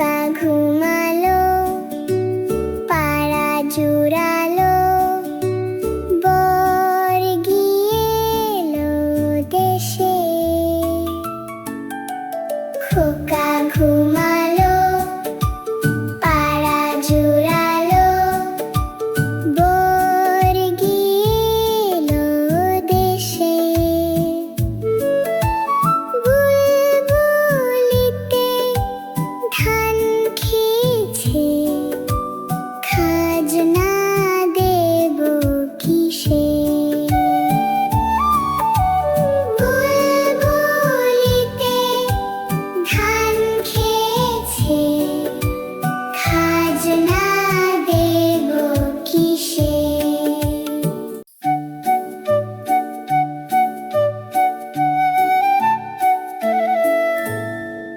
খোকা ঘুমালো, পাড়া জুড়ালো, বর গিয়ে এলো দেশে। খোকা ঘুমালো, পাড়া জুড়ালো, বর গিয়ে এলো দেশে। বুলবুলিতে ধান খেয়েছে, খাজনা দেব কিসে? বুলবুলিতে ধান খেয়েছে, খাজনা দেব কিসে?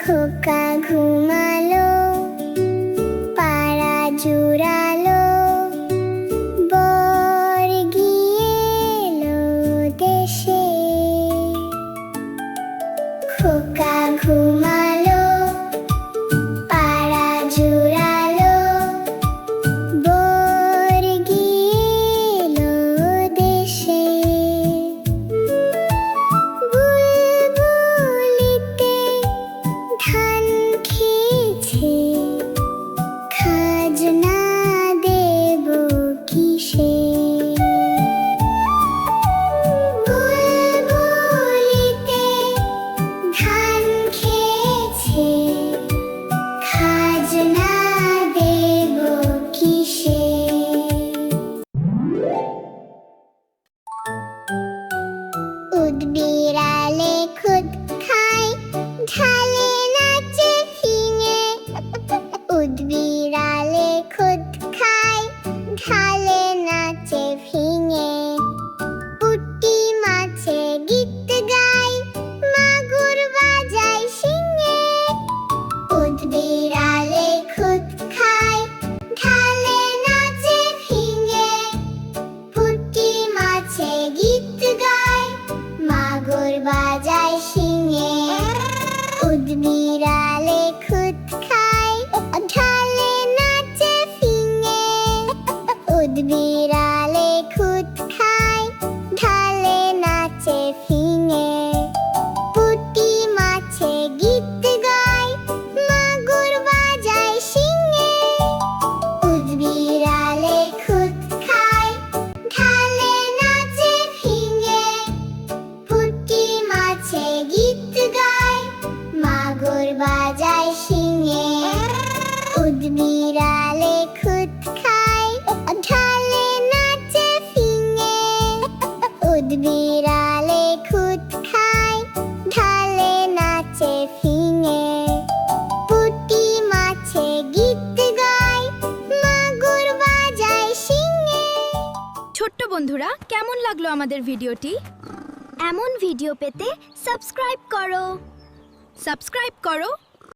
খোকা ঘুমালো, পাড়া জুড়ালো, বর গিয়ে এলো দেশে। খোকা ঘুমালো, পাড়া জুড়ালো, বর গিয়ে এলো দেশে। বুলবুলিতে ধান খেয়েছে, খাজনা দেব কিসে? বুলবুলিতে ধান খেয়েছে, খাজনা দেব কিসে? উদ বিড়ালে খুদ খায়, ঢালে নাচে ফিঙে। উদ বিড়ালে খুদ খায়, ঢালে নাচে ফিঙে। পুঁটি মাছে গীত গায়, মাগুর বাজায় শিঙে। উদ বিড়ালে খুদ খায়, ঢালে নাচে ফিঙে। পুঁটি মাছে গীত গায়, মাগুর বাজায় শিঙে। উদ বিড়ালে খুদ খায়, ঢালে নাচে ফিঙে। উদ বিড়ালে খুদ খায়, ঢালে নাচে ফিঙে। পুঁটি মাছে গীত গায়, মাগুর বাজায় শিঙে। উদ বিড়ালে খুদ খায়, ঢালে নাচে ফিঙে। পুঁটি মাছে গীত গায়, মাগুর বাজায় শিঙে। উদ বিড়ালে খুদ খায়, ঢালে নাচে ফিঙে। উদ বিড়ালে খুদ খায়, ঢালে নাচে ফিঙে। পুঁটি মাছে গীত গায়, মাগুর বাজায় শিঙে। ছোট্ট বন্ধুরা, কেমন লাগলো আমাদের ভিডিওটি? এমন ভিডিও পেতে সাবস্ক্রাইব করো।